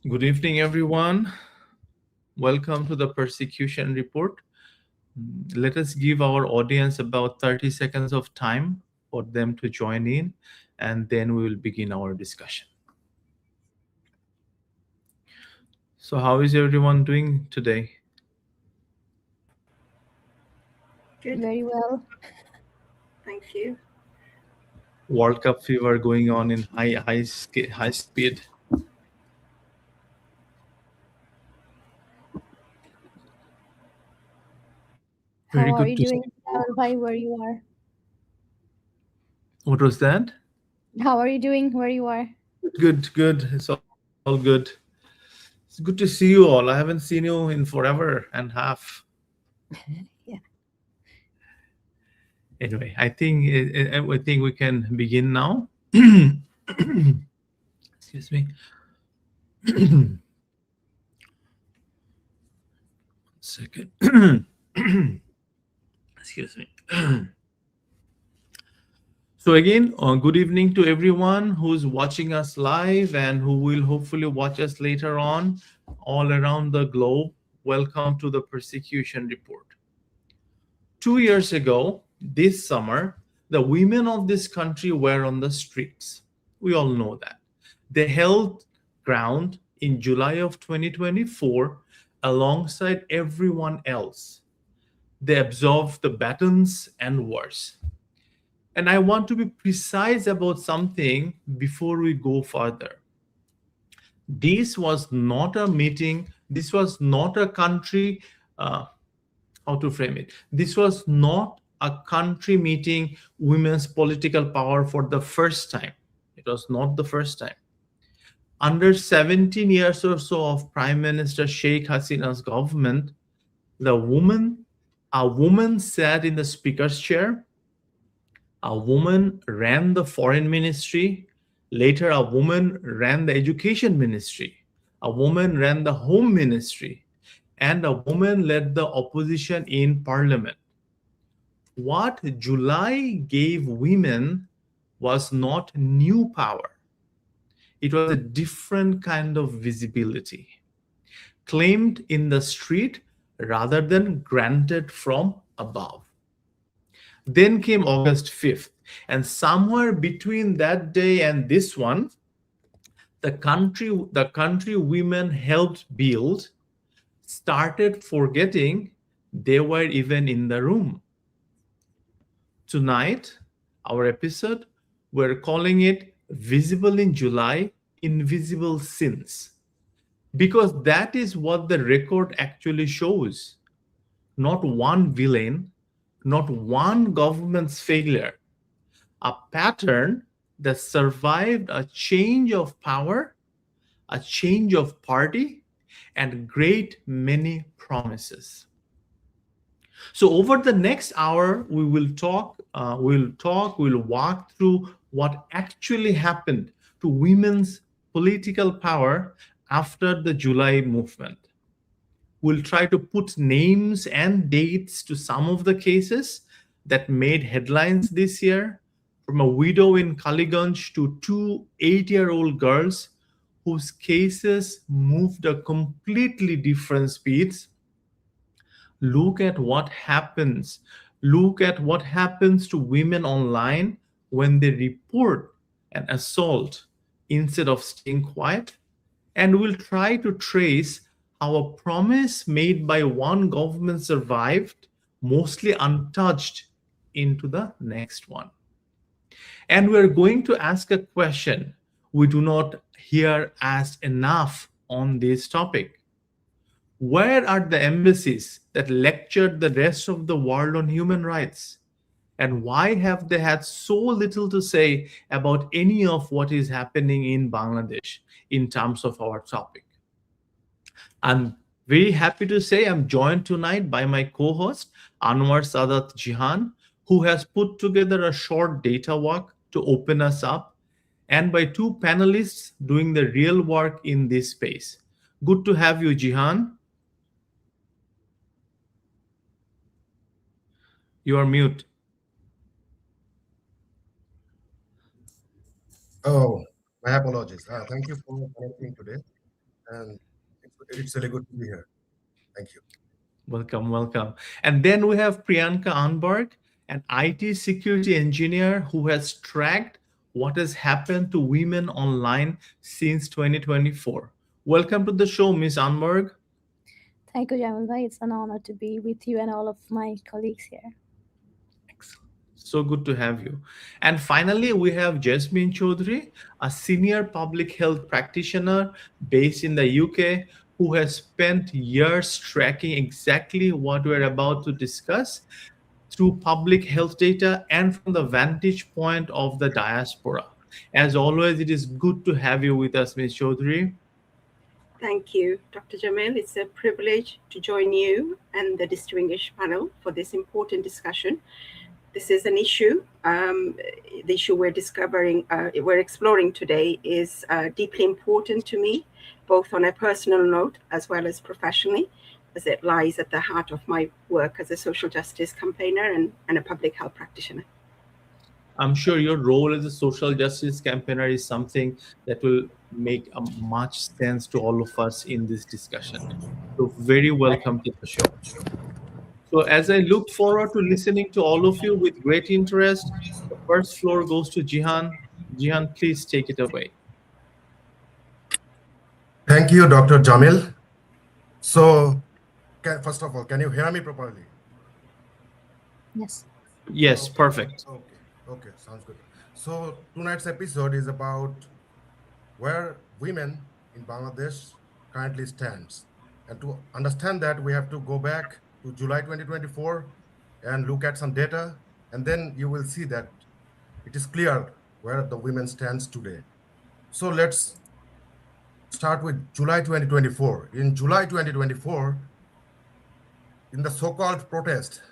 Good evening, everyone. Welcome to the Persecution Report. Let us give our audience about 30 seconds of time for them to join in, and then we will begin our discussion. So, how is everyone doing today? Good. Very well. Thank you. World Cup fever going on in high speed. Very How are good you to see. doing, Rahul bhai, where you are? What was that? How are you doing where you are? Good. It's all good. It's good to see you all. I haven't seen you in forever and half. Yeah. Anyway, I think we can begin now. Excuse me. Second. Excuse me. So again, good evening to everyone who's watching us live and who will hopefully watch us later on all around the globe. Welcome to the Persecution Report. 2 years ago, this summer, the women of this country were on the streets. We all know that. They held ground in July of 2024 alongside everyone else. They absorbed the batons and worse. And I want to be precise about something before we go further. This was not a meeting, this was not a country, how to frame it? This was not a country meeting women's political power for the first time. It was not the first time. Under 17 years or so of Prime Minister Sheikh Hasina's government, a woman sat in the speaker's chair, a woman ran the foreign ministry, later a woman ran the education ministry, a woman ran the home ministry, and a woman led the opposition in parliament. What July gave women was not new power. It was a different kind of visibility, claimed in the street rather than granted from above. Then came August 5th, and somewhere between that day and this one, the country women helped build started forgetting they were even in the room. Tonight, our episode, we're calling it Visible in July, Invisible Sins. Because that is what the record actually shows. Not one villain, not one government's failure, a pattern that survived a change of power, a change of party, and great many promises. So over the next hour, we'll walk through what actually happened to women's political power after the July movement. We'll try to put names and dates to some of the cases that made headlines this year, from a widow in Kaliganj to two 8-year-old girls whose cases moved at completely different speeds. Look at what happens. Look at what happens to women online when they report an assault instead of staying quiet. And we'll try to trace how a promise made by one government survived, mostly untouched, into the next one. And we're going to ask a question we do not hear asked enough on this topic. Where are the embassies that lectured the rest of the world on human rights? And why have they had so little to say about any of what is happening in Bangladesh in terms of our topic? I'm very happy to say I'm joined tonight by my co-host, Anwar Sadat Jihan, who has put together a short data walk to open us up, and by two panelists doing the real work in this space. Good to have you, Jihan. You are mute. Oh, my apologies. Thank you for connecting today. and it's really good to be here. Thank you. Welcome, welcome. And then we have Priyanka Anberg, an IT security engineer who has tracked what has happened to women online since 2024. Welcome to the show, Miss Anberg. Thank you, Jamal bhai. It's an honor to be with you and all of my colleagues here. Excellent. So good to have you. And finally, we have Jasmine Chaudhary, a senior public health practitioner based in the UK, who has spent years tracking exactly what we're about to discuss through public health data and from the vantage point of the diaspora. As always, it is good to have you with us, Ms. Chaudhary. Thank you, Dr. Jamil. It's a privilege to join you and the distinguished panel for this important discussion. This is an issue. The issue we're exploring today is deeply important to me, both on a personal note as well as professionally, as it lies at the heart of my work as a social justice campaigner and a public health practitioner. I'm sure your role as a social justice campaigner is something that will make much sense to all of us in this discussion. So very welcome to the show. So as I look forward to listening to all of you with great interest, the first floor goes to Jihan. Jihan, please take it away. Thank you, Dr. Jamil. So, first of all, can you hear me properly? Yes. Yes, perfect. Okay, sounds good. So tonight's episode is about where women in Bangladesh currently stands. And to understand that, we have to go back to July 2024 and look at some data, and then you will see that it is clear where the women stands today. So let's start with July 2024. In July 2024, in the so-called protest,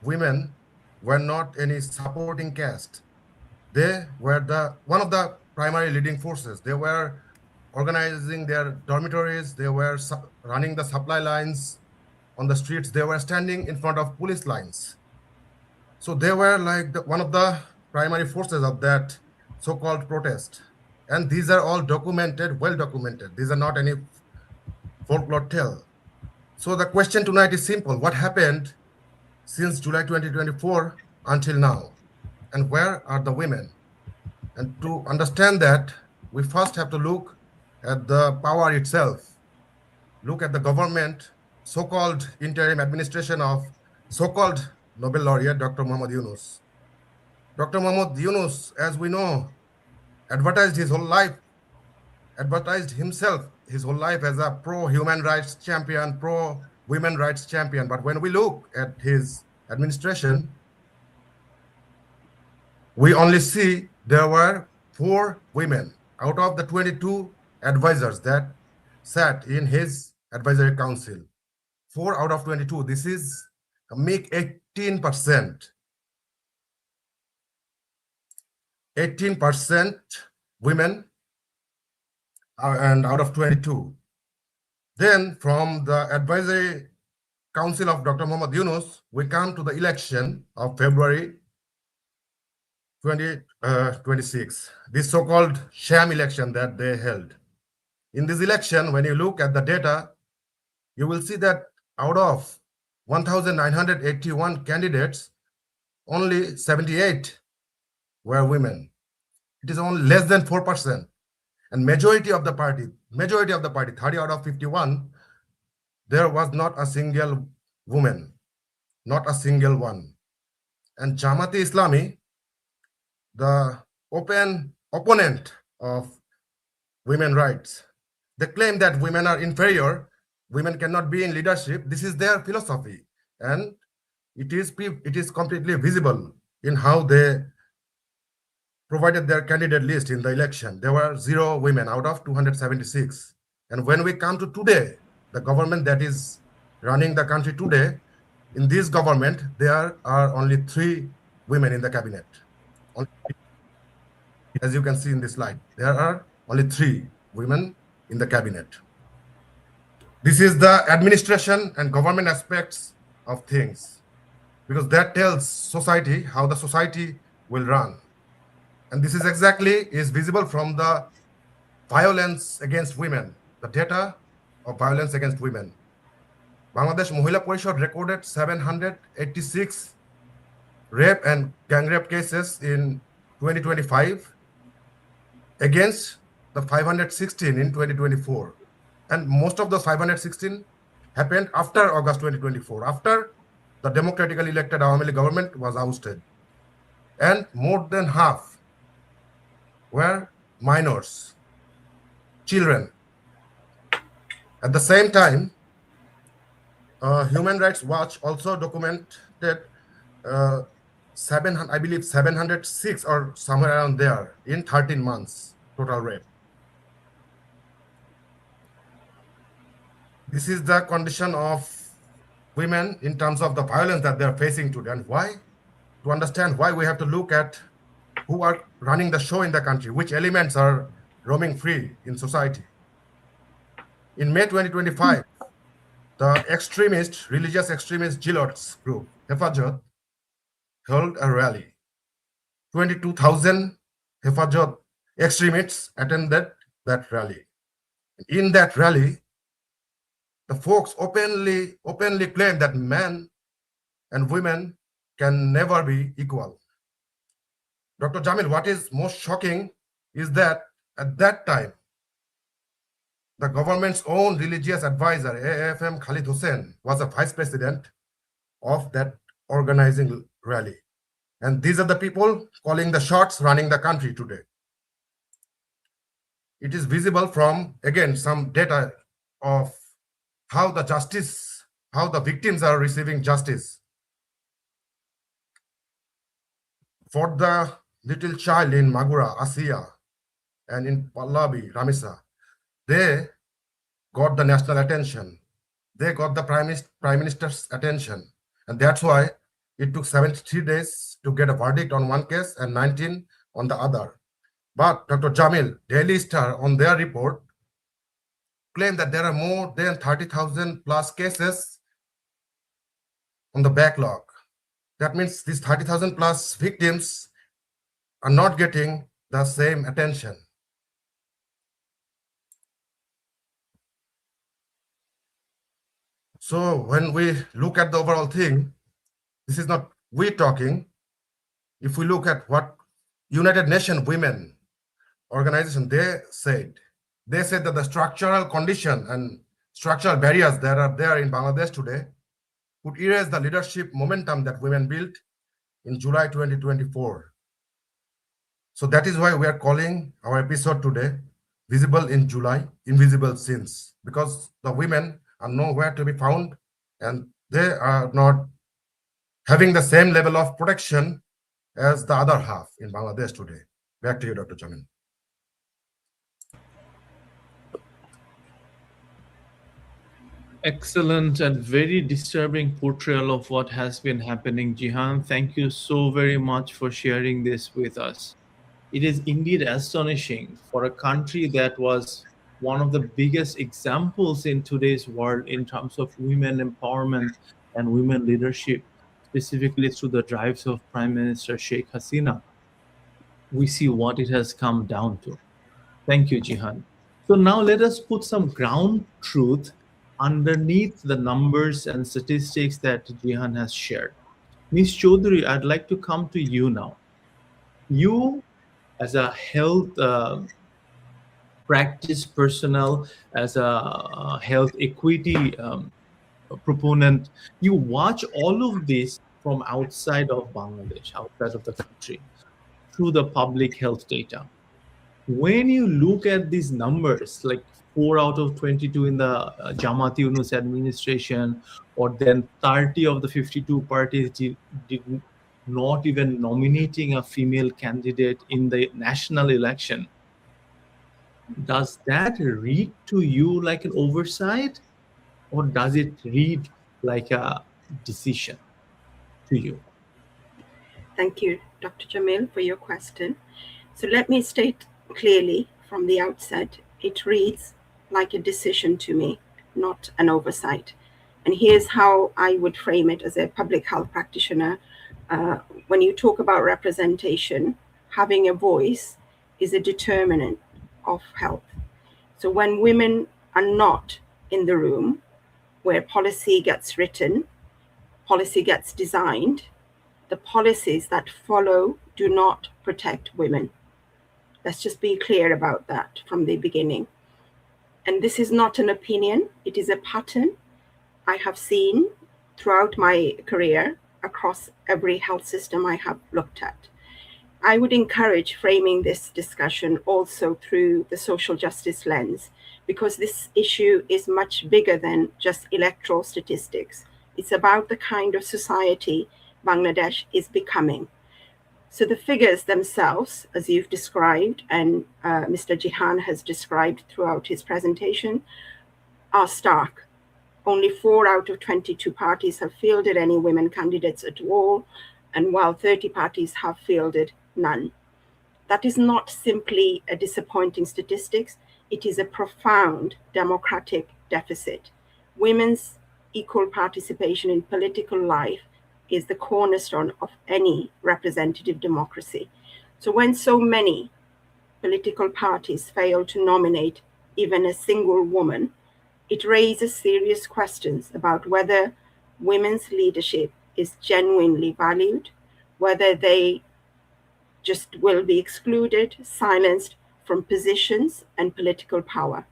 women were not any supporting caste. They were one of the primary leading forces. They were organizing their dormitories. They were running the supply lines on the streets. They were standing in front of police lines. So they were like one of the primary forces of that so-called protest. And these are all documented, well documented. These are not any folklore tale. So the question tonight is simple. What happened since July 2024 until now? And where are the women? And to understand that, we first have to look at the power itself. Look at the government, so-called interim administration of so-called Nobel laureate Dr. Muhammad Yunus. Dr. Muhammad Yunus, as we know, advertised his whole life, advertised himself his whole life as a pro-human rights champion, pro-women rights champion. But when we look at his administration, we only see there were 4 women out of the 22 advisors that sat in his advisory council. 4 out of 22. This is a meek 18%. 18% women and out of 22. Then from the advisory council of Dr. Muhammad Yunus, we come to the election of February 2026, this so-called sham election that they held. In this election, when you look at the data, you will see that out of 1,981 candidates, only 78 were women. It is only less than 4%. And majority of the party, 30 out of 51, there was not a single woman, not a single one. And Jamaat Islami, the open opponent of women rights, they claim that women are inferior, women cannot be in leadership. This is their philosophy, and it is completely visible in how they provided their candidate list in the election. There were 0 women out of 276. And when we come to today, the government that is running the country today, in this government, there are only 3 women in the cabinet. As you can see in this slide, there are only 3 women in the cabinet. This is the administration and government aspects of things, because that tells society how the society will run. And this is exactly visible from the violence against women. the data of violence against women. Bangladesh Mohila Parishad recorded 786 rape and gang rape cases in 2025 against the 516 in 2024. And most of those 516 happened after August 2024, after the democratically elected Awami League government was ousted. And more than half were minors, children. At the same time, Human Rights Watch also documented 706 or somewhere around there in 13 months total rape. This is the condition of women in terms of the violence that they're facing today. And why? To understand why, we have to look at who are running the show in the country, which elements are roaming free in society. In May 2025, the religious extremist Jilots group, Hefajat, held a rally. 22,000 Hefajat extremists attended that rally. In that rally, the folks openly claim that men and women can never be equal. Dr. Jamil, what is most shocking is that at that time, the government's own religious advisor, AFM Khalid Hussain, was a vice president of that organizing rally. And these are the people calling the shots, running the country today. It is visible from, again, some data of how the victims are receiving justice. For the little child in Magura, Asiya, and in Pallavi, Ramisa, they got the national attention. They got the Prime Minister's attention. And that's why it took 73 days to get a verdict on one case and 19 on the other. But Dr. Jamil, Daily Star, on their report, claimed that there are more than 30,000 plus cases on the backlog. That means these 30,000 plus victims are not getting the same attention. So when we look at the overall thing, this is not we talking. If we look at what United Nations Women Organization, they said that the structural condition and structural barriers that are there in Bangladesh today would erase the leadership momentum that women built in July 2024. So that is why we are calling our episode today Visible in July, Invisible Since, because the women are nowhere to be found and they are not having the same level of protection as the other half in Bangladesh today. Back to you, Dr. Jamil. Excellent and very disturbing portrayal of what has been happening, Jihan. Thank you so very much for sharing this with us. It is indeed astonishing for a country that was one of the biggest examples in today's world in terms of women empowerment and women leadership, specifically through the drives of Prime Minister Sheikh Hasina. We see what it has come down to. Thank you, Jihan. So now let us put some ground truth underneath the numbers and statistics that Jihan has shared. Ms. Chaudhary, I'd like to come to you now. You, as a health practice personnel, as a health equity proponent, you watch all of this from outside of Bangladesh, outside of the country, through the public health data. When you look at these numbers, like 4 out of 22 in the Jamaat Yunus administration, or then 30 of the 52 parties did not even nominating a female candidate in the national election, does that read to you like an oversight, or does it read like a decision to you? Thank you, Dr. Jamil, for your question. So let me state clearly from the outset, it reads like a decision to me, not an oversight. And here's how I would frame it as a public health practitioner. When you talk about representation, having a voice is a determinant of health. So when women are not in the room where policy gets written, policy gets designed, the policies that follow do not protect women. Let's just be clear about that from the beginning. And this is not an opinion, it is a pattern I have seen throughout my career across every health system I have looked at. I would encourage framing this discussion also through the social justice lens, because this issue is much bigger than just electoral statistics. It's about the kind of society Bangladesh is becoming. So the figures themselves, as you've described, and Mr. Jihan has described throughout his presentation, are stark. Only 4 out of 22 parties have fielded any women candidates at all, and while 30 parties have fielded none. That is not simply a disappointing statistics, it is a profound democratic deficit. Women's equal participation in political life is the cornerstone of any representative democracy. So when so many political parties fail to nominate even a single woman, it raises serious questions about whether women's leadership is genuinely valued, whether they just will be excluded, silenced from positions and political power.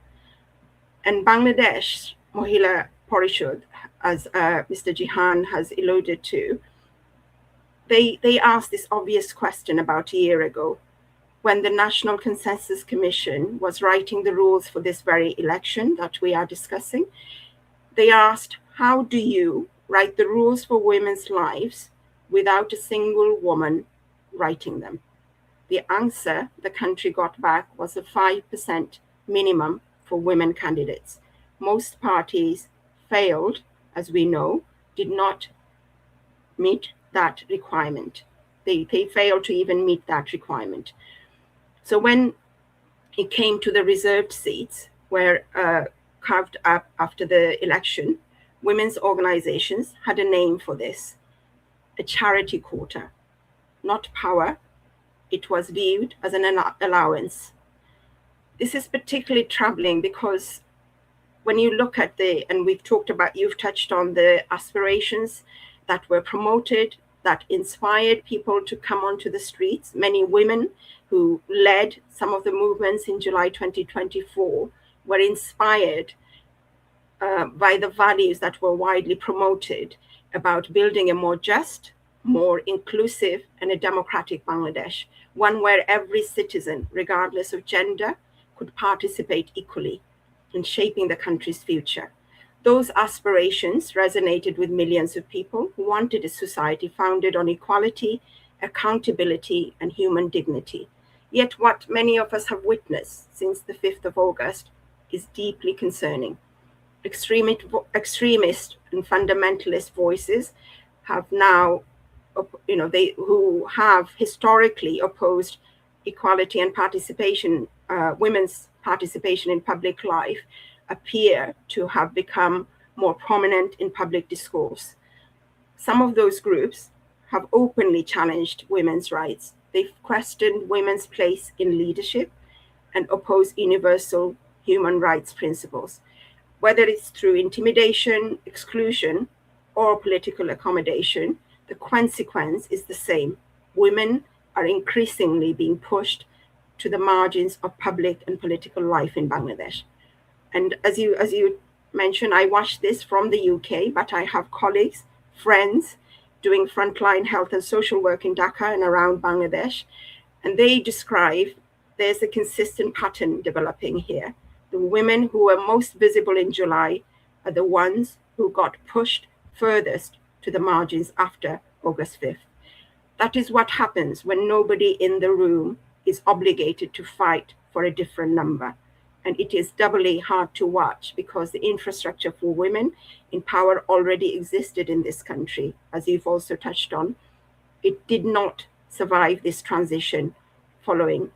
And Bangladesh Mohila Parishad, as Mr. Jihan has alluded to, they asked this obvious question about a year ago when the National Consensus Commission was writing the rules for this very election that we are discussing. They asked, how do you write the rules for women's lives without a single woman writing them? The answer the country got back was a 5% minimum for women candidates. Most parties failed, as we know, did not meet that requirement. They failed to even meet that requirement. So when it came to the reserved seats, where carved up after the election, women's organizations had a name for this, a charity quota, not power. It was viewed as an allowance. This is particularly troubling because when you look at and we've talked about, you've touched on the aspirations that were promoted, that inspired people to come onto the streets. Many women who led some of the movements in July 2024 were inspired by the values that were widely promoted about building a more just, more inclusive, and a democratic Bangladesh, one where every citizen, regardless of gender, could participate equally in shaping the country's future. Those aspirations resonated with millions of people who wanted a society founded on equality, accountability, and human dignity. Yet what many of us have witnessed since the 5th of August is deeply concerning. Extremist and fundamentalist voices have now, who have historically opposed equality and participation, women's participation in public life, appear to have become more prominent in public discourse. Some of those groups have openly challenged women's rights. They've questioned women's place in leadership and opposed universal human rights principles. Whether it's through intimidation, exclusion, or political accommodation, the consequence is the same. Women are increasingly being pushed to the margins of public and political life in Bangladesh. And as you mentioned, I watch this from the UK, but I have colleagues, friends doing frontline health and social work in Dhaka and around Bangladesh. And they describe there's a consistent pattern developing here. The women who were most visible in July are the ones who got pushed furthest to the margins after August 5th. That is what happens when nobody in the room is obligated to fight for a different number. And it is doubly hard to watch because the infrastructure for women in power already existed in this country, as you've also touched on. It did not survive this transition following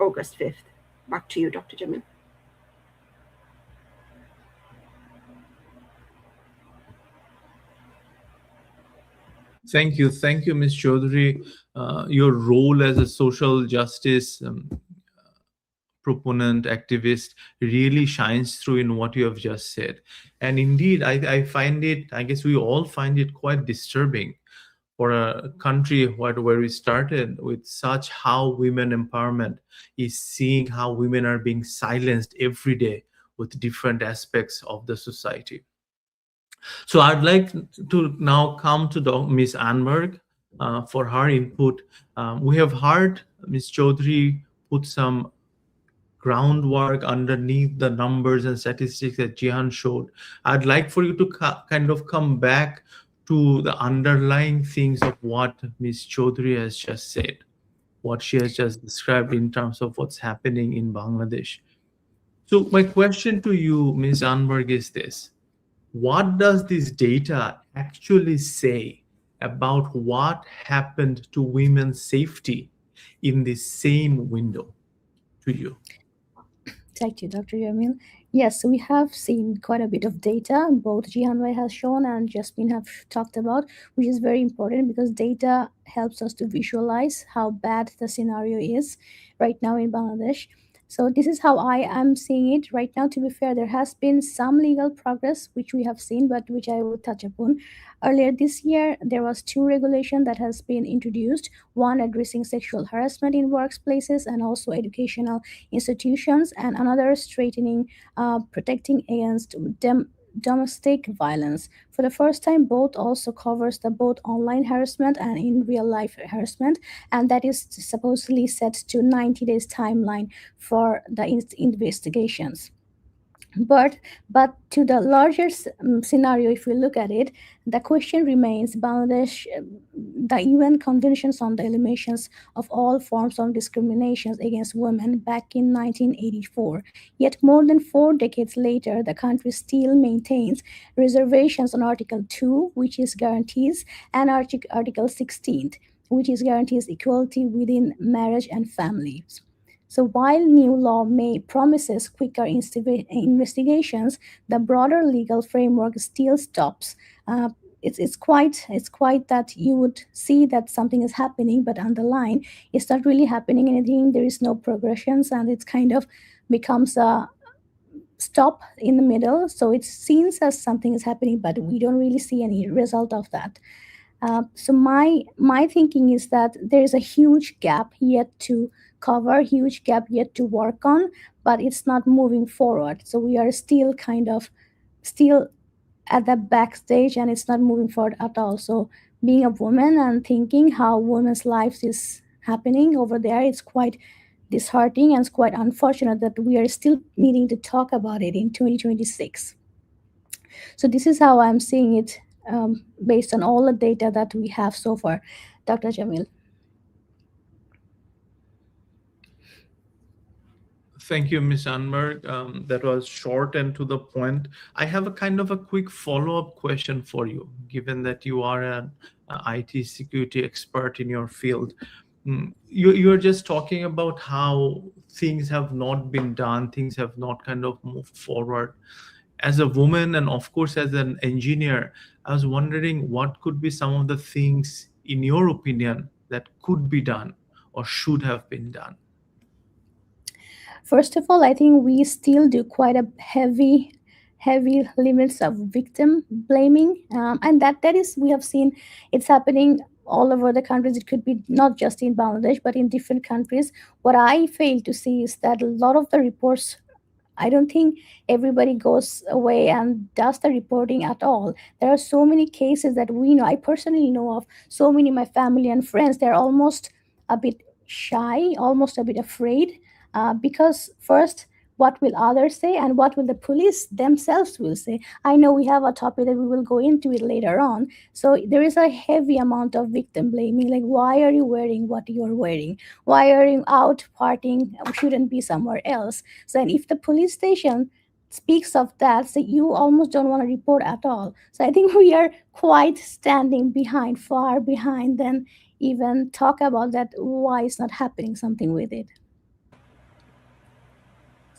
August 5th. Back to you, Dr. Jamil. Thank you, Ms. Chaudhary. Your role as a social justice proponent, activist, really shines through in what you have just said. And indeed, I find it, I guess we all find it quite disturbing for a country where we started with such how women empowerment is seeing how women are being silenced every day with different aspects of the society. So I'd like to now come to Ms. Anberg for her input. We have heard Ms. Chaudhary put some groundwork underneath the numbers and statistics that Jihan showed. I'd like for you to kind of come back to the underlying things of what Ms. Chaudhary has just said, what she has just described in terms of what's happening in Bangladesh. So my question to you, Ms. Anberg, is this. What does this data actually say about what happened to women's safety in the same window to you? Thank you, Dr. Jamil. Yes, we have seen quite a bit of data, both Jihanwai has shown and Jasmine have talked about, which is very important because data helps us to visualize how bad the scenario is right now in Bangladesh. So this is how I am seeing it right now. To be fair, there has been some legal progress, which we have seen, but which I will touch upon. Earlier this year, there was 2 regulations that has been introduced, one addressing sexual harassment in workplaces and also educational institutions, and another straightening protecting against domestic violence. For the first time, both also covers the both online harassment and in real life harassment, and that is supposedly set to 90 days timeline for the investigations. But to the larger scenario, if we look at it, the question remains: Bangladesh, the UN conventions on the eliminations of all forms of discrimination against women back in 1984. Yet more than 4 decades later, the country still maintains reservations on Article 2, which is guarantees, and Article 16, which is guarantees equality within marriage and families. So while new law may promises quicker investigations, the broader legal framework still stops. It's quite that you would see that something is happening, but underline it's not really happening anything. There is no progressions, and it's kind of becomes a stop in the middle. So it seems as something is happening, but we don't really see any result of that. So my thinking is that there is a huge gap yet to cover, huge gap yet to work on, but it's not moving forward. So we are still still at the backstage, and it's not moving forward at all. So being a woman and thinking how women's lives is happening over there, it's quite disheartening and it's quite unfortunate that we are still needing to talk about it in 2026. So this is how I'm seeing it based on all the data that we have so far. Dr. Jamil. Thank you, Ms. Anberg. That was short and to the point. I have a kind of a quick follow-up question for you, given that you are an IT security expert in your field. You're just talking about how things have not been done, things have not kind of moved forward. As a woman, and of course as an engineer, I was wondering what could be some of the things, in your opinion, that could be done or should have been done. First of all, I think we still do quite a heavy limits of victim blaming, and that is, we have seen it's happening all over the countries. It could be not just in Bangladesh, but in different countries. What I fail to see is that a lot of the reports, I don't think everybody goes away and does the reporting at all. There are so many cases that we know, I personally know of, so many, my family and friends, they're almost a bit shy, almost a bit afraid, because first, what will others say and what will the police themselves will say? I know we have a topic that we will go into it later on. So there is a heavy amount of victim blaming, like, why are you wearing what you're wearing? Why are you out partying? Shouldn't be somewhere else. So, and if the police station speaks of that, so you almost don't want to report at all. So I think we are quite standing behind, far behind, than even talk about that, why it's not happening something with it.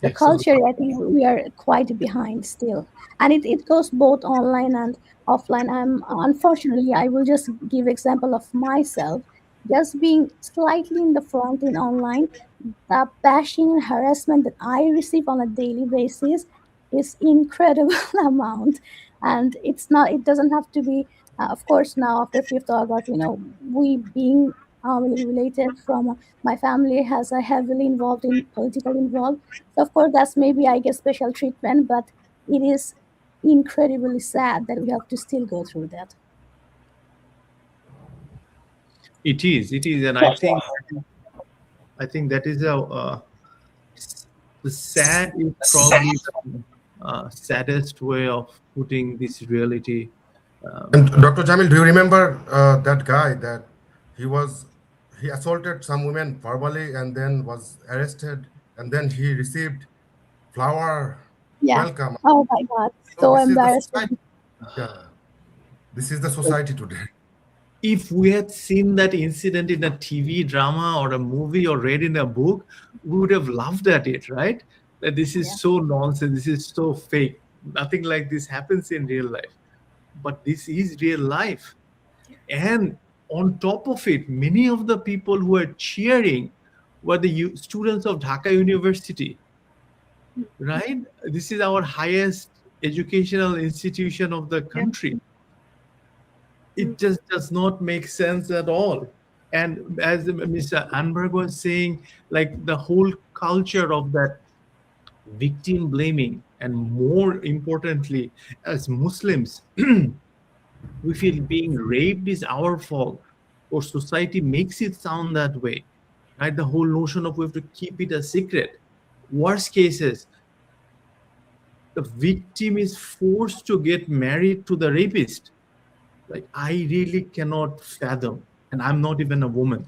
The culture, I think we are quite behind still, and it goes both online and offline. Unfortunately, I will just give example of myself, just being slightly in the front in online, the bashing and harassment that I receive on a daily basis is incredible amount. And it doesn't have to be, of course, now after 5th August, we being related from my family has a heavily involved in political involved. So of course, that's maybe I get special treatment, but it is incredibly sad that we have to still go through that. It is, and I think that is the sad is probably the saddest way of putting this reality. And Dr. Jamil, do you remember that guy that he assaulted some women verbally and then was arrested and then he received flower Yeah. welcome? Oh my God. So So this is the embarrassing. society. Yeah, this is the society today. If we had seen that incident in a TV drama or a movie or read in a book, we would have laughed at it, right? That this is so nonsense, this is so fake. Nothing like this happens in real life. But this is real life. And on top of it, many of the people who are cheering were the students of Dhaka University, right? This is our highest educational institution of the country. It just does not make sense at all. And as Mr. Anberg was saying, like the whole culture of that victim blaming, and more importantly, as Muslims, we feel being raped is our fault, or society makes it sound that way, right? The whole notion of we have to keep it a secret. Worst cases, the victim is forced to get married to the rapist. Like, I really cannot fathom, and I'm not even a woman,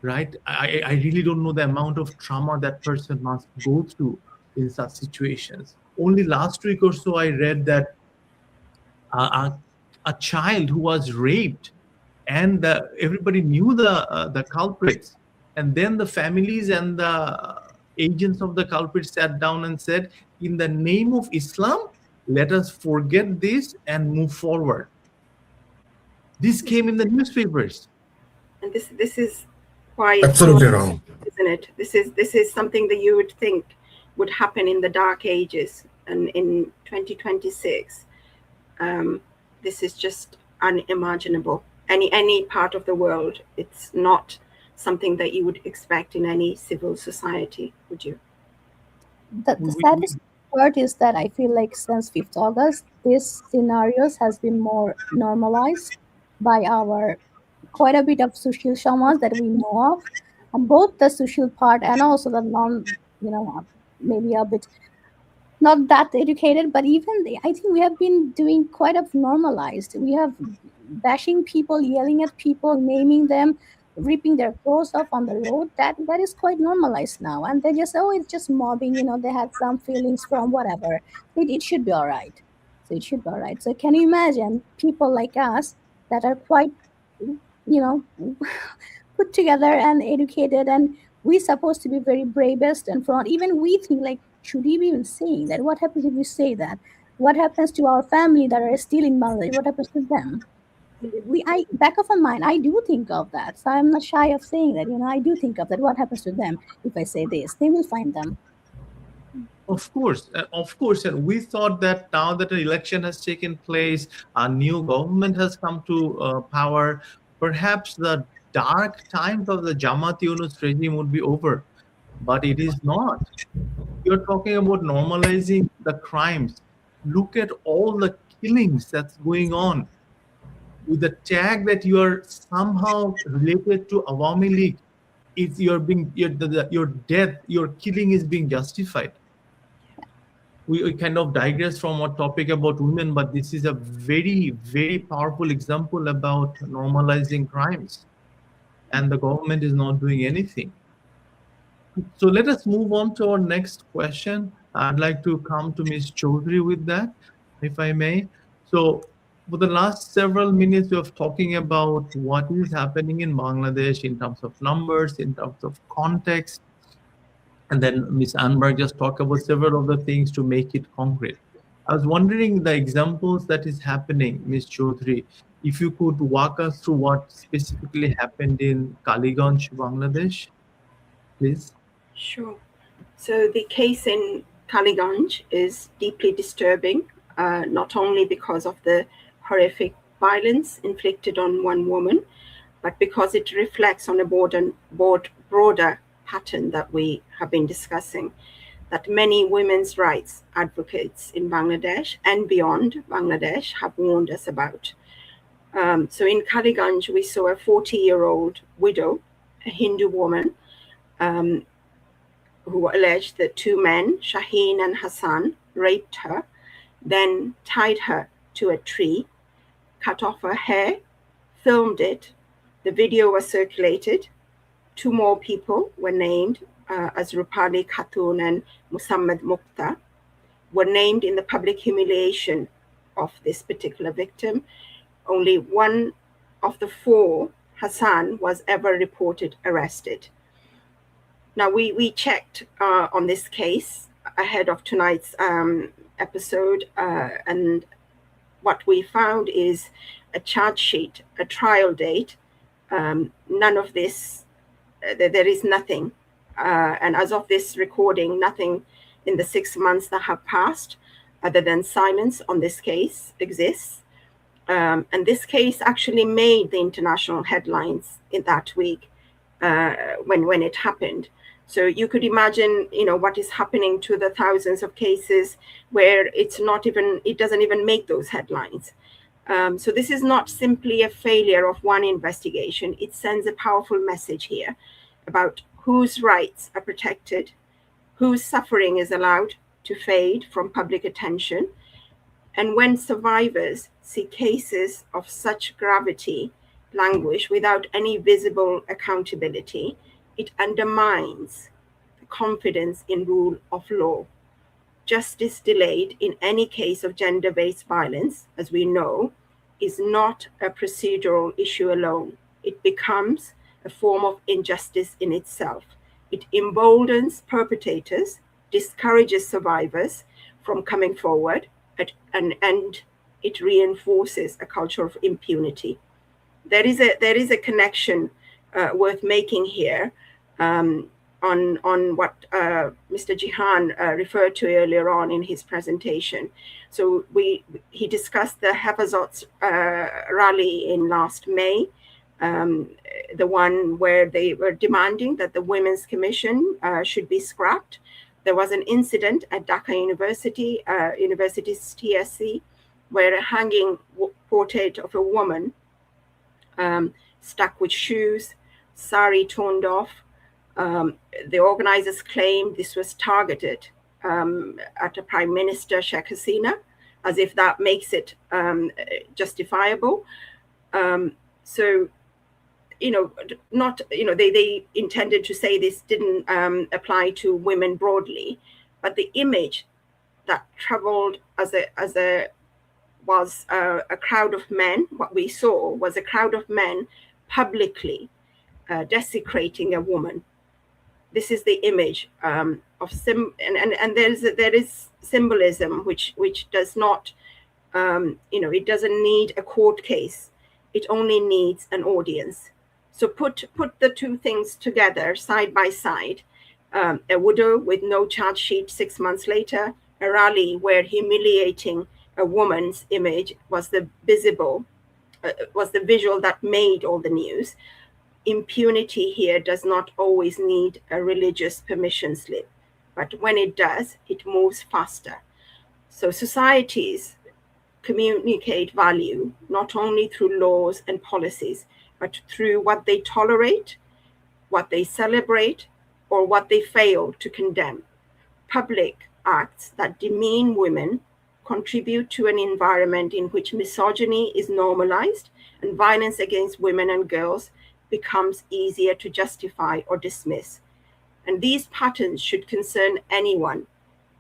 right? I really don't know the amount of trauma that person must go through in such situations. Only last week or so, I read that a child who was raped, and everybody knew the culprits, and then the families and the agents of the culprits sat down and said, in the name of Islam, let us forget this and move forward. This came in the newspapers. And this is why Absolutely wrong, isn't it? This is something that you would think would happen in the dark ages, and in 2026, this is just unimaginable. Any part of the world, it's not something that you would expect in any civil society, would you? The saddest part is that I feel like since 5th August, these scenarios has been more normalized by our quite a bit of social shamans that we know of, and both the social part and also the maybe a bit not that educated, but even I think we have been doing quite a normalized. We have bashing people, yelling at people, naming them, ripping their clothes off on the road. That is quite normalized now, and they just it's just mobbing. They had some feelings from whatever. It should be all right. So it should be all right. So can you imagine people like us that are quite put together and educated, and we're supposed to be very bravest and front. Even we think like, should we be even saying that? What happens if we say that? What happens to our family that are still in Bangladesh? What happens to them? I back of my mind, I do think of that. So I'm not shy of saying that. I do think of that. What happens to them if I say this? They will find them. Of course, and we thought that now that an election has taken place, a new government has come to power, perhaps the dark times of the Jamaat Yunus regime would be over, but it is not. You're talking about normalizing the crimes. Look at all the killings that's going on. With the tag that you are somehow related to Awami League, if your death, your killing is being justified. We kind of digress from our topic about women, but this is a very, very powerful example about normalizing crimes, and the government is not doing anything. So let us move on to our next question. I'd like to come to Ms. Chaudhary with that, if I may. So for the last several minutes, we have talking about what is happening in Bangladesh in terms of numbers, in terms of context. And then Ms. Anberg just talked about several of the things to make it concrete. I was wondering the examples that is happening, Ms. Chaudhary, if you could walk us through what specifically happened in Kaliganj, Bangladesh, please. Sure. So the case in Kaliganj is deeply disturbing, not only because of the horrific violence inflicted on one woman, but because it reflects on a broader pattern that we have been discussing, that many women's rights advocates in Bangladesh and beyond Bangladesh have warned us about. So in Kaliganj, we saw a 40-year-old widow, a Hindu woman, who alleged that two men, Shaheen and Hassan, raped her, then tied her to a tree, cut off her hair, filmed it. The video was circulated. Two more people were named as Rupali Khatun and Musammad Mukhtar, were named in the public humiliation of this particular victim. Only one of the four, Hassan, was ever reported arrested. Now, we checked on this case ahead of tonight's episode, and what we found is a charge sheet, a trial date. None of this, there is nothing. And as of this recording, nothing in the 6 months that have passed other than silence on this case exists. And this case actually made the international headlines in that week when it happened. So you could imagine, what is happening to the thousands of cases where it doesn't even make those headlines. So this is not simply a failure of one investigation. It sends a powerful message here about whose rights are protected, whose suffering is allowed to fade from public attention. And when survivors see cases of such gravity languish without any visible accountability, it undermines the confidence in rule of law. Justice delayed in any case of gender-based violence, as we know, is not a procedural issue alone. It becomes a form of injustice in itself. It emboldens perpetrators, discourages survivors from coming forward, and it reinforces a culture of impunity. There is a connection worth making here on what Mr. Jihan referred to earlier on in his presentation. So he discussed the Hafazot's rally in last May, the one where they were demanding that the Women's Commission should be scrapped. There was an incident at Dhaka University's TSC, where a hanging portrait of a woman stuck with shoes, sari torn off. The organizers claimed this was targeted at a Prime Minister, Sheikh Hasina, as if that makes it justifiable. So, they intended to say this didn't apply to women broadly, but the image that traveled was a crowd of men. What we saw was a crowd of men publicly desecrating a woman. This is the image and there is symbolism which does not, it doesn't need a court case. It only needs an audience. So put the two things together side by side. A widow with no charge sheet 6 months later, a rally where humiliating a woman's image was the visual that made all the news. Impunity here does not always need a religious permission slip, but when it does, it moves faster. So societies communicate value not only through laws and policies, but through what they tolerate, what they celebrate, or what they fail to condemn. Public acts that demean women contribute to an environment in which misogyny is normalized and violence against women and girls becomes easier to justify or dismiss. And these patterns should concern anyone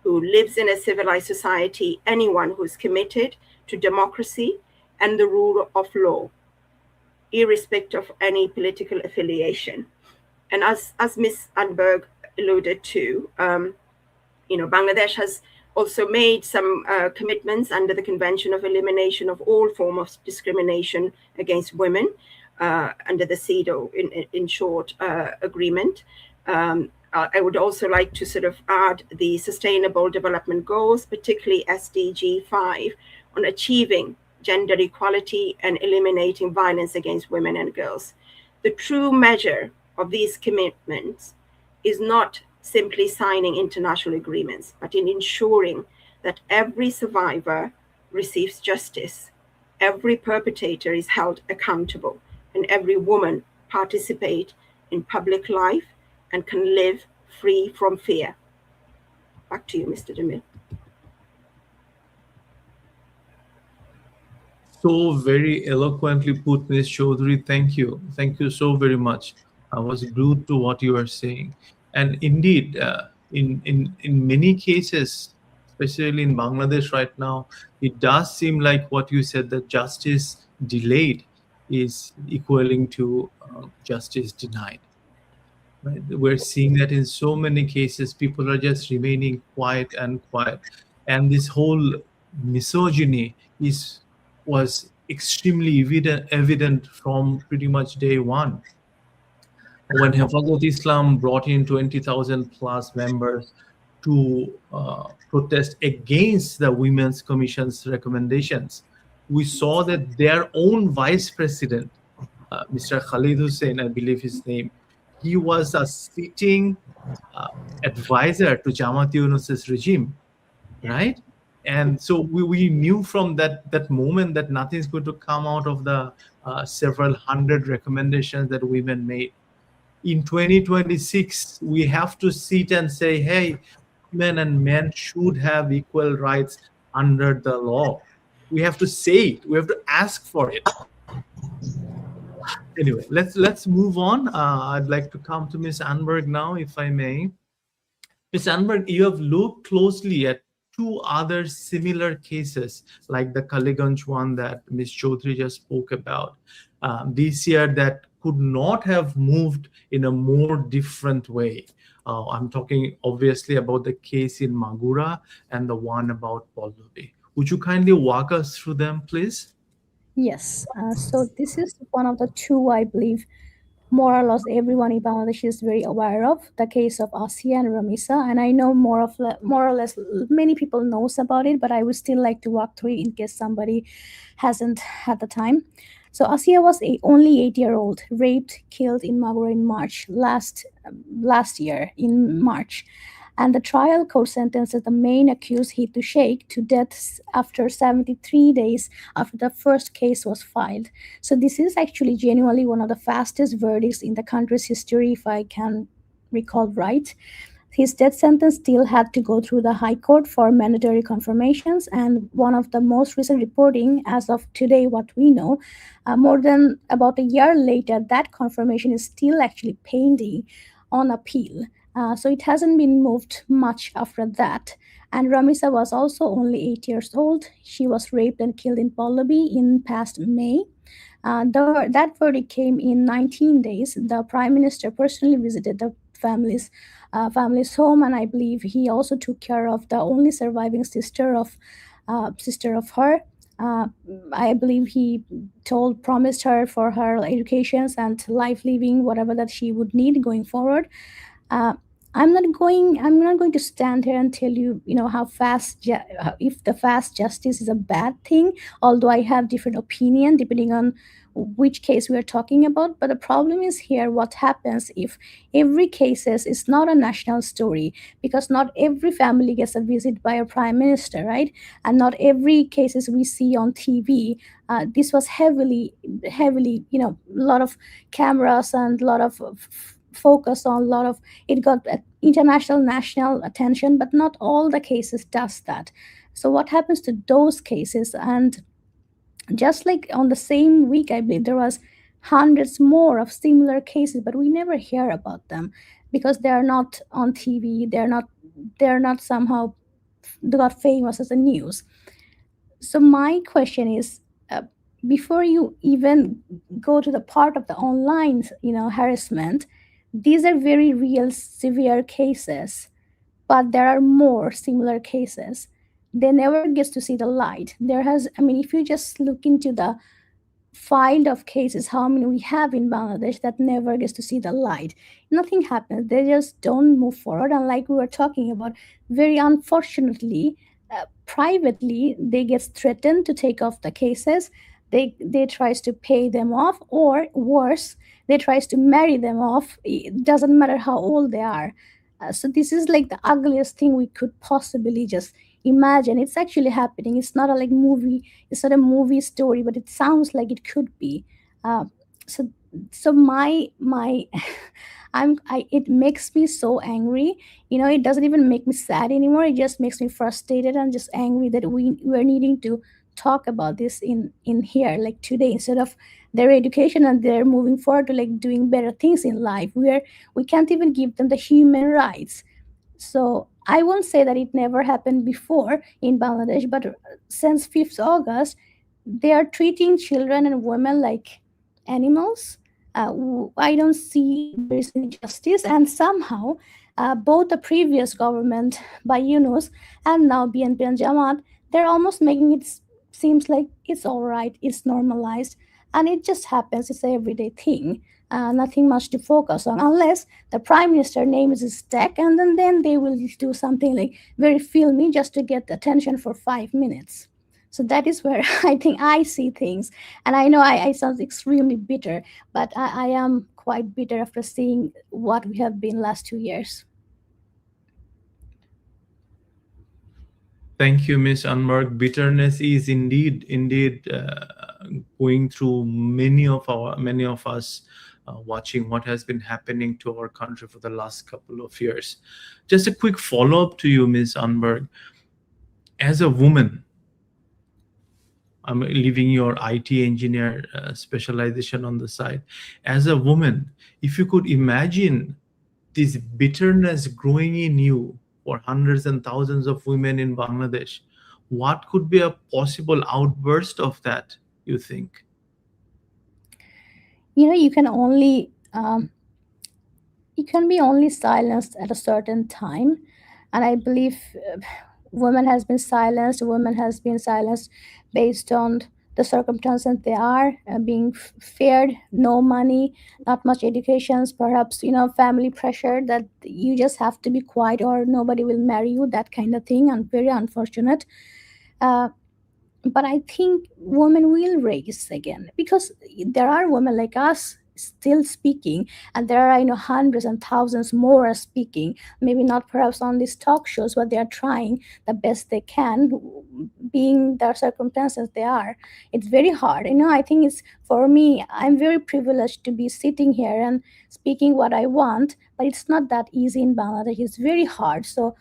who lives in a civilized society, anyone who's committed to democracy and the rule of law, irrespective of any political affiliation. And as Ms. Anberg alluded to, Bangladesh has also made some commitments under the Convention of Elimination of All Forms of Discrimination Against Women, under the CEDAW, in short, agreement. I would also like to sort of add the Sustainable Development Goals, particularly SDG 5, on achieving gender equality and eliminating violence against women and girls. The true measure of these commitments is not simply signing international agreements, but in ensuring that every survivor receives justice, every perpetrator is held accountable, and every woman participates in public life and can live free from fear. Back to you, Mr. Jamil. So very eloquently put, Ms. Chaudhary. Thank you. Thank you so very much. I was glued to what you are saying. And indeed, in many cases, especially in Bangladesh right now, it does seem like what you said, that justice delayed is equaling to justice denied. Right? We're seeing that in so many cases, people are just remaining quiet and quiet. And this whole misogyny was extremely evident from pretty much day one. When Hafazat Islam brought in 20,000 plus members to protest against the Women's Commission's recommendations, we saw that their own vice president, Mr. Khalid Hussein, I believe his name, he was a sitting advisor to Jamaat Yunus's regime, right? And so we knew from that moment that nothing's going to come out of the several hundred recommendations that women made. In 2026, we have to sit and say, hey, women and men should have equal rights under the law. We have to say it. We have to ask for it. Anyway, let's move on. I'd like to come to Ms. Anberg now, if I may. Ms. Anberg, you have looked closely at two other similar cases, like the Kaliganj one that Ms. Chaudhary just spoke about this year, that could not have moved in a more different way. I'm talking obviously about the case in Magura and the one about Pallavi. Would you kindly walk us through them, please? Yes. So this is one of the two, I believe, more or less everyone in Bangladesh is very aware of, the case of Asiya and Ramisa. And I know more or less many people knows about it, but I would still like to walk through it in case somebody hasn't had the time. So Asiya was only 8-year-old, raped, killed in Magura in March, last year in March. And the trial court sentences the main accused, Hitu Sheikh, to death after 73 days after the first case was filed. So this is actually genuinely one of the fastest verdicts in the country's history, if I can recall right. His death sentence still had to go through the High Court for mandatory confirmations, and one of the most recent reporting, as of today, what we know, more than about a year later, that confirmation is still actually pending on appeal. So it hasn't been moved much after that. And Ramisa was also only 8 years old. She was raped and killed in Pallavi in past May. That verdict came in 19 days. The Prime Minister personally visited the family's home, and I believe he also took care of the only surviving sister of her. I believe he promised her for her educations and life living, whatever that she would need going forward. I'm not going to stand here and tell you, how if the fast justice is a bad thing, although I have different opinion depending on which case we are talking about. But the problem is here, what happens if every case is not a national story, because not every family gets a visit by a prime minister, right? And not every cases we see on TV. This was heavily, a lot of cameras and a lot of focus on it got international, national attention, but not all the cases does that. So what happens to those cases? And just like on the same week, I believe there was hundreds more of similar cases, but we never hear about them because they are not on TV. They're not somehow got famous as a news. So my question is, before you even go to the part of the online, harassment, these are very real, severe cases, but there are more similar cases. They never gets to see the light. If you just look into the filed of cases, how many we have in Bangladesh that never gets to see the light. Nothing happens. They just don't move forward. And like we were talking about, very unfortunately, privately, they get threatened to take off the cases. They tries to pay them off, or worse, they tries to marry them off. It doesn't matter how old they are. So this is like the ugliest thing we could possibly just imagine. It's actually happening. It's not a like movie. It's not a movie story, but it sounds like it could be. Uh, so my it makes me so angry. It doesn't even make me sad anymore. It just makes me frustrated and just angry that we're needing to talk about this in here like today, instead of their education and they're moving forward to like doing better things in life. We can't even give them the human rights. So I won't say that it never happened before in Bangladesh, but since 5th August, they are treating children and women like animals. I don't see there is any justice, and somehow both the previous government by Yunus and now BNP and Jamaat, they're almost making it seems like it's all right, it's normalized, and it just happens. It's an everyday thing. Nothing much to focus on, unless the prime minister names his tech, and then they will do something like very filmy just to get the attention for 5 minutes. So that is where I think I see things. And I know I sound extremely bitter, but I am quite bitter after seeing what we have been last 2 years. Thank you, Ms. Anmark. Bitterness is indeed going through many of us watching what has been happening to our country for the last couple of years. Just a quick follow-up to you, Ms. Anmark. As a woman, I'm leaving your IT engineer specialization on the side. As a woman, if you could imagine this bitterness growing in you for hundreds and thousands of women in Bangladesh, what could be a possible outburst of that, you think? You can only you can be only silenced at a certain time, and I believe women has been silenced based on the circumstances they are, being feared, no money, not much educations, perhaps family pressure that you just have to be quiet or nobody will marry you, that kind of thing, and very unfortunate. But I think women will raise again, because there are women like us still speaking, and there are hundreds and thousands more are speaking, maybe not perhaps on these talk shows, but they are trying the best they can, being the circumstances they are. It's very hard. I think it's, for me, I'm very privileged to be sitting here and speaking what I want, but it's not that easy in Bangladesh. It's very hard. So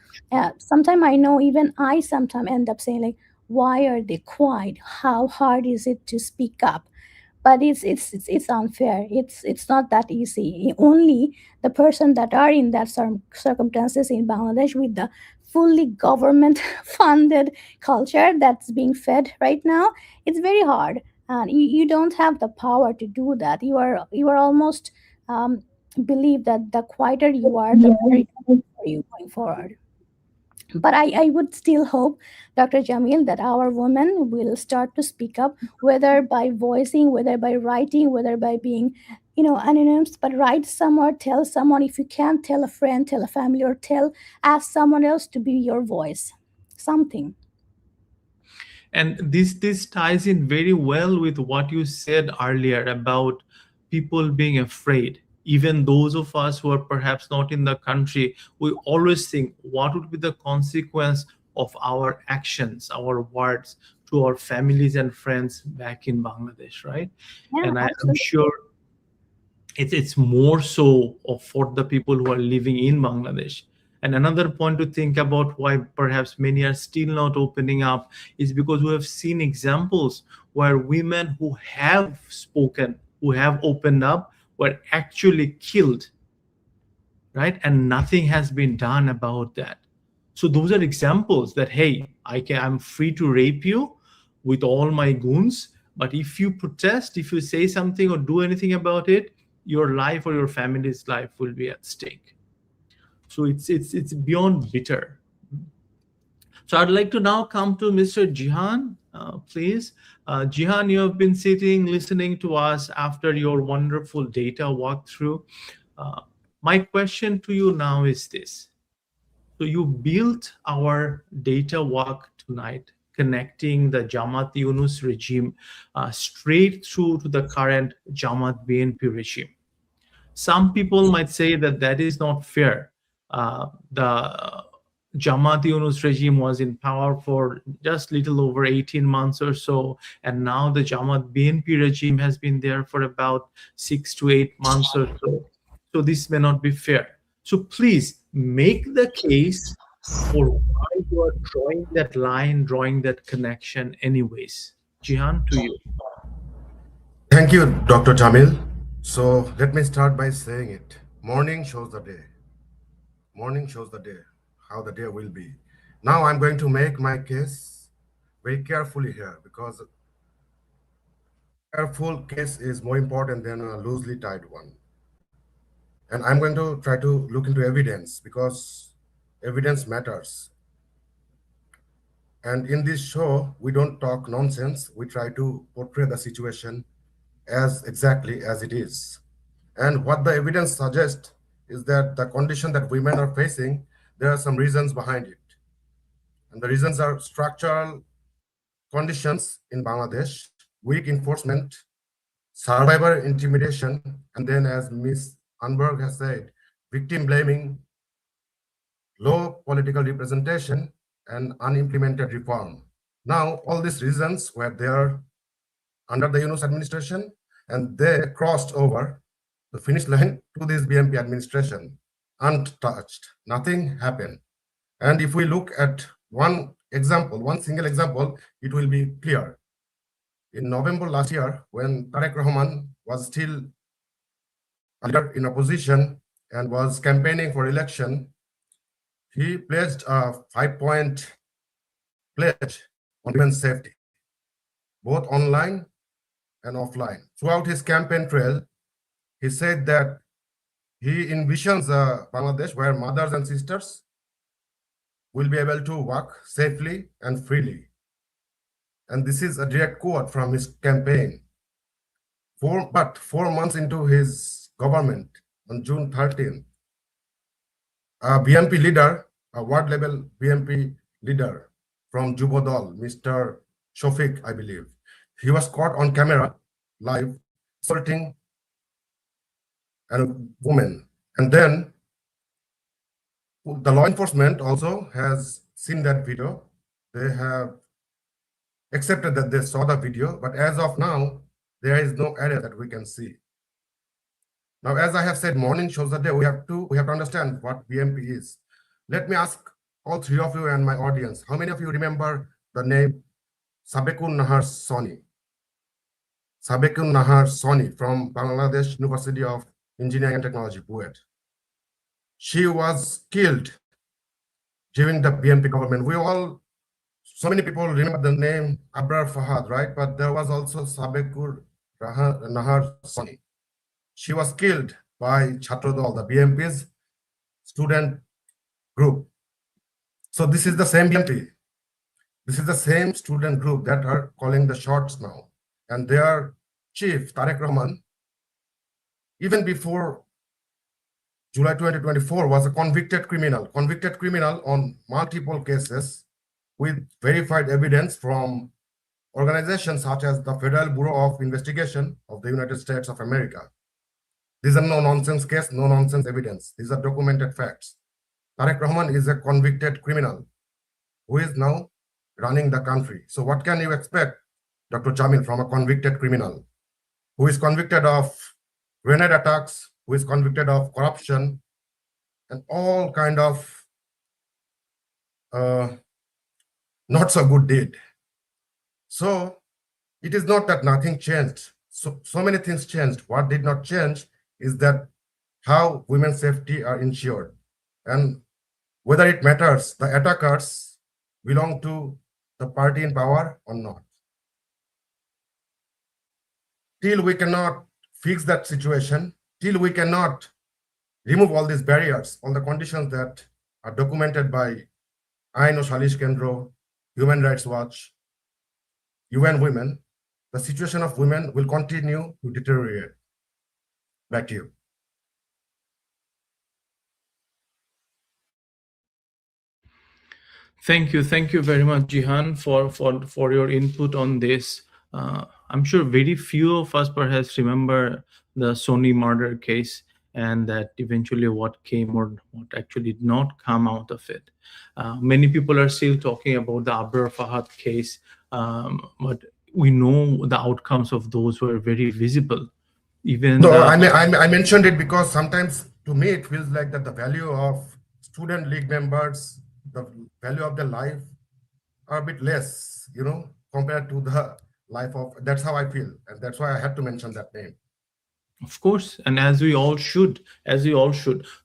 sometimes I know even I sometimes end up saying like, why are they quiet? How hard is it to speak up? But it's unfair. It's not that easy. Only the person that are in that circumstances in Bangladesh, with the fully government funded culture that's being fed right now, it's very hard, and you don't have the power to do that. You are almost believe that the quieter you are, the better for you going forward. But I would still hope, Dr. Jamil, that our women will start to speak up, whether by voicing, whether by writing, whether by being, anonymous, but write somewhere, tell someone. If you can't, tell a friend, tell a family, or ask someone else to be your voice, something. And this ties in very well with what you said earlier about people being afraid. Even those of us who are perhaps not in the country, we always think, what would be the consequence of our actions, our words, to our families and friends back in Bangladesh, right? Yeah, and I'm absolutely. sure it's more so for the people who are living in Bangladesh. And another point to think about why perhaps many are still not opening up is because we have seen examples where women who have spoken, who have opened up, were actually killed, right? And nothing has been done about that. So those are examples that, hey, I'm free to rape you with all my goons, but if you protest, if you say something or do anything about it, your life or your family's life will be at stake. So it's beyond bitter. So I'd like to now come to Mr. Jihan. please. Jihan, you have been sitting, listening to us after your wonderful data walkthrough. My question to you now is this. So you built our data walk tonight, connecting the Jamaat Yunus regime straight through to the current Jamaat BNP regime. Some people might say that that is not fair. The Jamaat Yunus regime was in power for just little over 18 months or so, and now the Jamaat BNP regime has been there for about 6 to 8 months or so. So this may not be fair. So please make the case for why you are drawing that line, drawing that connection anyways. Jihan, to you. Thank you, Dr. Jamil. So let me start by saying it. Morning shows the day. Morning shows the day, how the day will be. Now I'm going to make my case very carefully here, because a careful case is more important than a loosely tied one. And I'm going to try to look into evidence, because evidence matters. And in this show, we don't talk nonsense. We try to portray the situation as exactly as it is. And what the evidence suggests is that the condition that women are facing, there are some reasons behind it. And the reasons are structural conditions in Bangladesh, weak enforcement, survivor intimidation, and then, as Ms. Anberg has said, victim blaming, low political representation, and unimplemented reform. Now, all these reasons were there under the Yunus administration, and they crossed over the finish line to this BNP administration untouched. Nothing happened. And if we look at one example, one single example, it will be clear. In November last year, when Tariq Rahman was still a leader in opposition and was campaigning for election, he pledged a 5-point pledge on women's safety, both online and offline. Throughout his campaign trail, he said that he envisions a Bangladesh where mothers and sisters will be able to walk safely and freely. And this is a direct quote from his campaign. But 4 months into his government, on June 13th, a BNP leader, a ward level BNP leader from Jubodol, Mr. Shofik, I believe, he was caught on camera live assaulting a woman. And then the law enforcement also has seen that video. They have accepted that they saw the video, but as of now, there is no arrest that we can see. Now, as I have said, morning shows the day. We have to understand what BNP is. Let me ask all three of you and my audience, how many of you remember the name Sabekun Nahar Soni? Sabekun Nahar Soni from Bangladesh University of Engineering and Technology, BUET. She was killed during the BNP government. So many people remember the name Abrar Fahad, right? But there was also Sabekur Nahar Soni. She was killed by Chatrodol, the BNP's student group. So this is the same BNP. This is the same student group that are calling the shots now. And their chief, Tariq Rahman, even before July 2024, was a convicted criminal on multiple cases with verified evidence from organizations such as the Federal Bureau of Investigation of the United States of America. These are no nonsense case, no nonsense evidence. These are documented facts. Tariq Rahman is a convicted criminal who is now running the country. So what can you expect, Dr. Jamil, from a convicted criminal who is convicted of grenade attacks, who is convicted of corruption and all kind of not so good deed? So it is not that nothing changed. So many things changed. What did not change is that how women's safety are ensured. And whether it matters, the attackers belong to the party in power or not. Till we cannot fix that situation, till we cannot remove all these barriers, all the conditions that are documented by Aino Shalish Kendro, Human Rights Watch, UN Women, the situation of women will continue to deteriorate. Back to you. Thank you very much, Jihan, for your input on this. I'm sure very few of us perhaps remember the Sony murder case, and that eventually what came or what actually did not come out of it. Many people are still talking about the Abrar Fahad case, but we know the outcomes of those were very visible. Even no, I mentioned it because sometimes to me it feels like that the value of student league members, the value of their life are a bit less, compared to the life of, that's how I feel. And that's why I had to mention that name. Of course, and as we all should,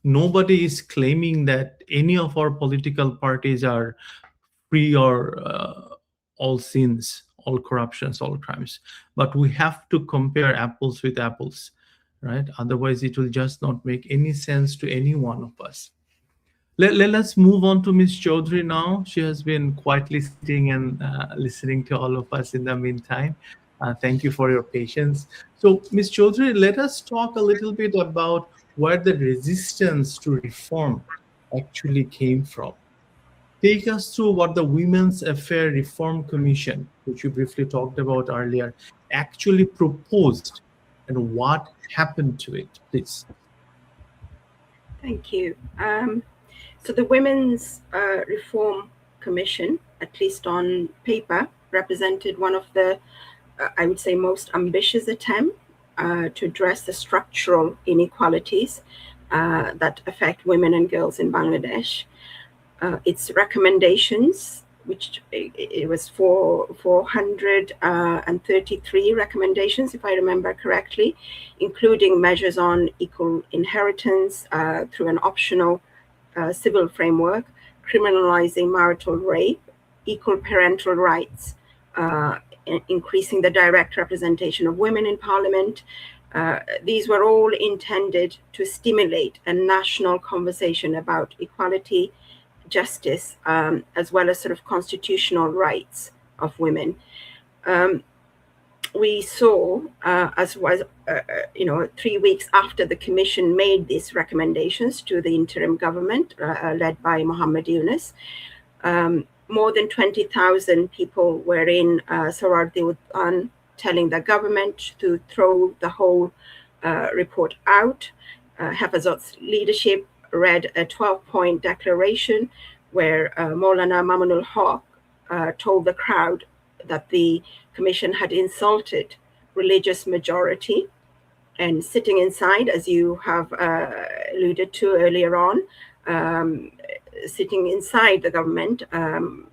nobody is claiming that any of our political parties are free or all sins, all corruptions, all crimes. But we have to compare apples with apples, right? Otherwise, it will just not make any sense to any one of us. Let's move on to Ms. Chaudhary now. She has been quietly sitting and listening to all of us in the meantime. Thank you for your patience. So, Ms. Chaudhary, let us talk a little bit about where the resistance to reform actually came from. Take us through what the Women's Affairs Reform Commission, which you briefly talked about earlier, actually proposed and what happened to it, please. Thank you. So the Women's Reform Commission, at least on paper, represented one of the, I would say, most ambitious attempt to address the structural inequalities that affect women and girls in Bangladesh. Its recommendations, which it was 433 recommendations, if I remember correctly, including measures on equal inheritance through an optional civil framework, criminalizing marital rape, equal parental rights, increasing the direct representation of women in parliament. These were all intended to stimulate a national conversation about equality, justice, as well as sort of constitutional rights of women. We saw, as was, 3 weeks after the commission made these recommendations to the interim government led by Muhammad Yunus, more than 20,000 people were in Sorardi Uddan telling the government to throw the whole report out. Hafazat's leadership read a 12-point declaration where Maulana Mamunul Haq told the crowd that the commission had insulted religious majority, and sitting inside, as you have alluded to earlier on, sitting inside the government, and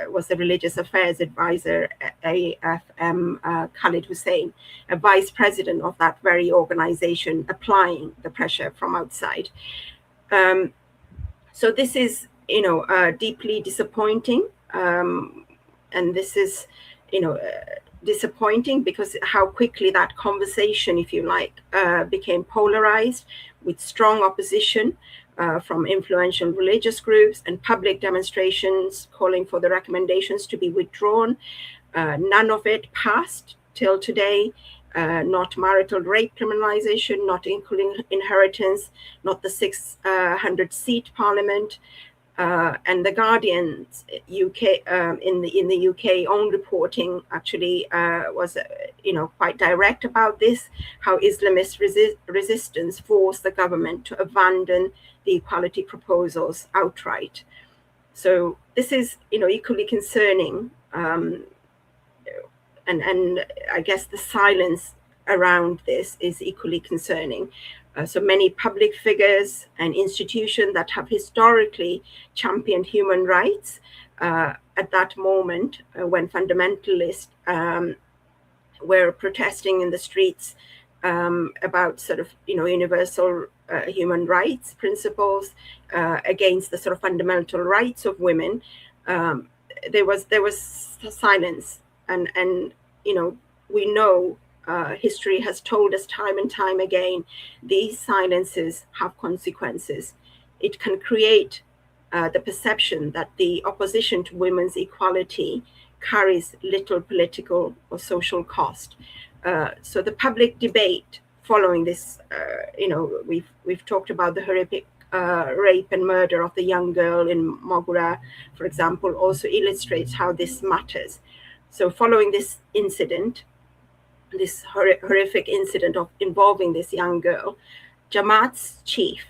was the religious affairs advisor, AFM Khalid Hussein, a vice president of that very organization, applying the pressure from outside. So this is, deeply disappointing. And this is, disappointing because how quickly that conversation, if you like, became polarized with strong opposition from influential religious groups and public demonstrations calling for the recommendations to be withdrawn. None of it passed till today. Not marital rape criminalization, not equal inheritance, not the 600-seat parliament. And the Guardian's UK in the UK own reporting actually was quite direct about this, how Islamist resistance forced the government to abandon the equality proposals outright. So this is equally concerning, and I guess the silence around this is equally concerning. So many public figures and institutions that have historically championed human rights at that moment when fundamentalists were protesting in the streets about sort of universal human rights principles against the sort of fundamental rights of women, there was silence, and we know. History has told us time and time again, these silences have consequences. It can create the perception that the opposition to women's equality carries little political or social cost. So the public debate following this, we've talked about the horrific rape and murder of the young girl in Mogura, for example, also illustrates how this matters. So following this incident, this horrific incident involving this young girl, Jamaat's chief,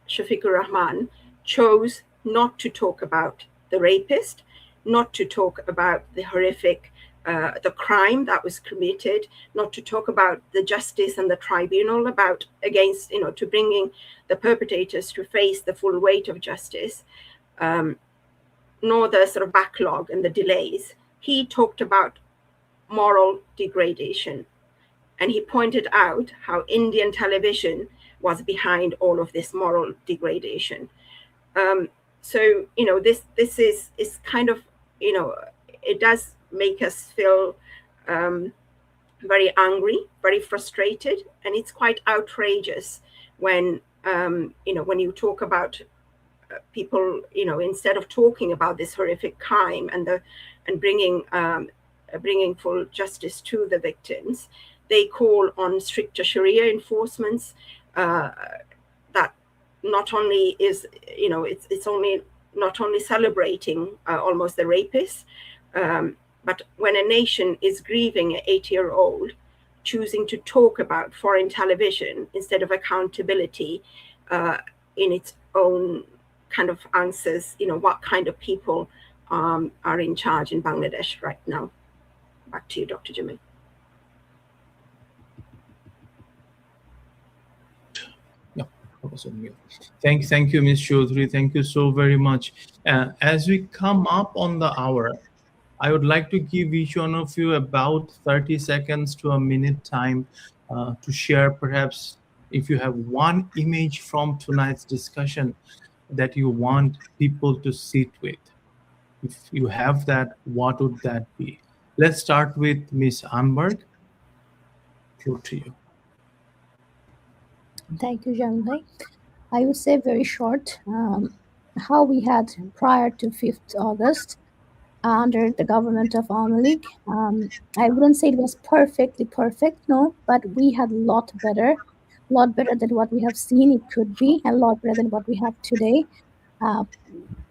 Shafiqur Rahman, chose not to talk about the rapist, not to talk about the horrific, the crime that was committed, not to talk about the justice and the tribunal to bringing the perpetrators to face the full weight of justice, nor the sort of backlog and the delays. He talked about moral degradation. And he pointed out how Indian television was behind all of this moral degradation. So, this is kind of, it does make us feel very angry, very frustrated. And it's quite outrageous when, when you talk about people, instead of talking about this horrific crime and bringing full justice to the victims, they call on stricter Sharia enforcements. That not only is, it's only not only celebrating almost the rapists, but when a nation is grieving an 8-year-old, choosing to talk about foreign television instead of accountability in its own kind of answers, what kind of people are in charge in Bangladesh right now. Back to you, Dr. Jamil. Thank you, Ms. Chaudhry. Thank you so very much. As we come up on the hour, I would like to give each one of you about 30 seconds to a minute time to share, perhaps, if you have one image from tonight's discussion that you want people to sit with. If you have that, what would that be? Let's start with Ms. Anberg. Floor to you. Thank you, Jamil. I would say very short, how we had prior to 5th August under the government of Awami League. I wouldn't say it was perfectly perfect, no, but we had a lot better than what we have seen it could be, and a lot better than what we have today.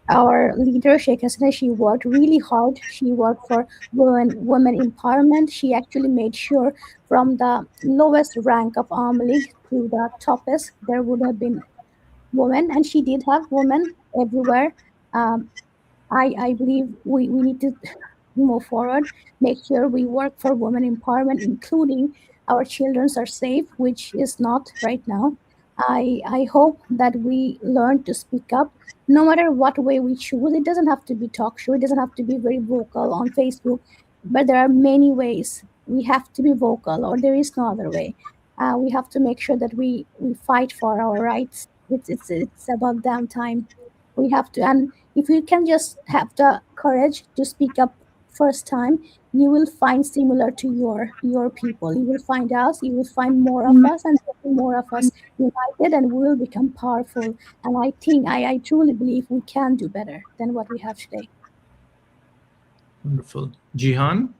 Our leader, Sheikh Hasina, she worked really hard. She worked for women empowerment. She actually made sure from the lowest rank of Awami League to the toppest, there would have been women, and she did have women everywhere. I believe we need to move forward, make sure we work for women empowerment, including our children are safe, which is not right now. I hope that we learn to speak up, no matter what way we choose. It doesn't have to be talk show. It doesn't have to be very vocal on Facebook, but there are many ways. We have to be vocal, or there is no other way. We have to make sure that we fight for our rights. It's about damn time. We have to, and if you can just have the courage to speak up first time, you will find similar to your people. You will find us, you will find more of us, and more of us united, and we will become powerful. And I think, I truly believe we can do better than what we have today. Wonderful. Jihan,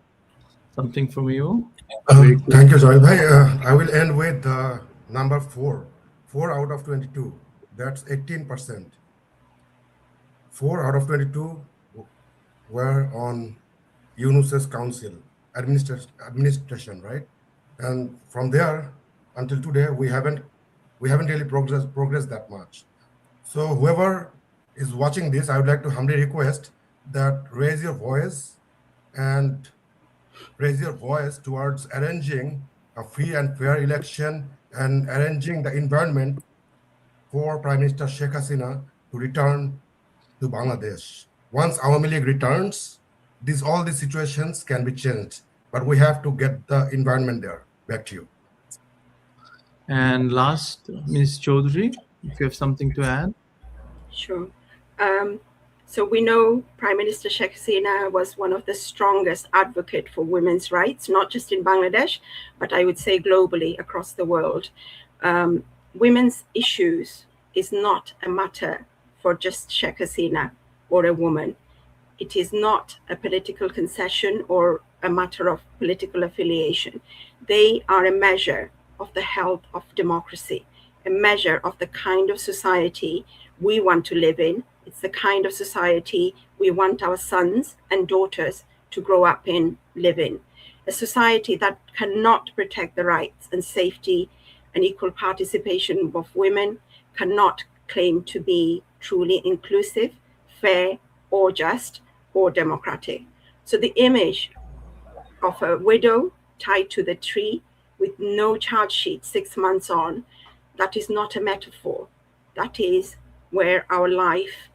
something from you? Thank you, Zoil Bhai. I will end with number 4. 4 out of 22. That's 18%. 4 out of 22 were on Yunus's council, administration, right? And from there until today, we haven't really progressed that much. So whoever is watching this, I would like to humbly request that raise your voice towards arranging a free and fair election and arranging the environment for Prime Minister Sheikh Hasina to return to Bangladesh. Once Awami League returns, all these situations can be changed, but we have to get the environment there. Back to you. And last, Ms. Chaudhry, if you have something to add. Sure. So we know Prime Minister Sheikh Hasina was one of the strongest advocates for women's rights, not just in Bangladesh, but I would say globally across the world. Women's issues is not a matter for just Sheikh Hasina or a woman. It is not a political concession or a matter of political affiliation. They are a measure of the health of democracy, a measure of the kind of society we want to live in. It's the kind of society we want our sons and daughters to grow up in, live in. A society that cannot protect the rights and safety and equal participation of women, cannot claim to be truly inclusive, fair, or just, or democratic. So the image of a widow tied to the tree with no charge sheet 6 months on, that is not a metaphor. That is where our life,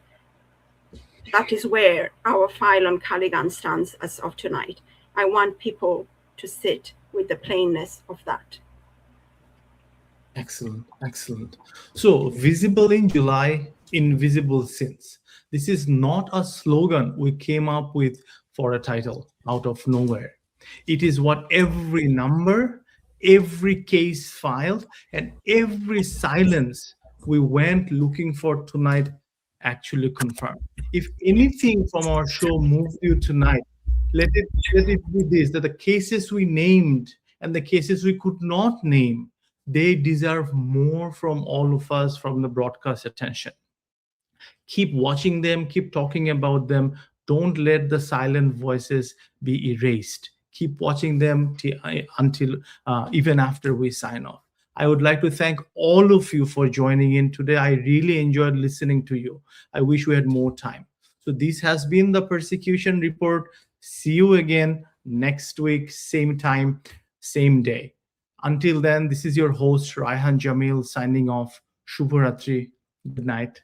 that is where our file on Caligan stands as of tonight. I want people to sit with the plainness of that. Excellent, excellent. So, visible in July, invisible since. This is not a slogan we came up with for a title out of nowhere. It is what every number, every case filed, and every silence we went looking for tonight actually confirmed. If anything from our show moved you tonight, let it be this, that the cases we named and the cases we could not name, they deserve more from all of us, from the broadcast attention. Keep watching them, keep talking about them. Don't let the silent voices be erased. Keep watching them until even after we sign off. I would like to thank all of you for joining in today. I really enjoyed listening to you. I wish we had more time. So this has been the Persecution Report. See you again next week, same time, same day. Until then, this is your host, Raihan Jamil, signing off. Shubharatri. Good night.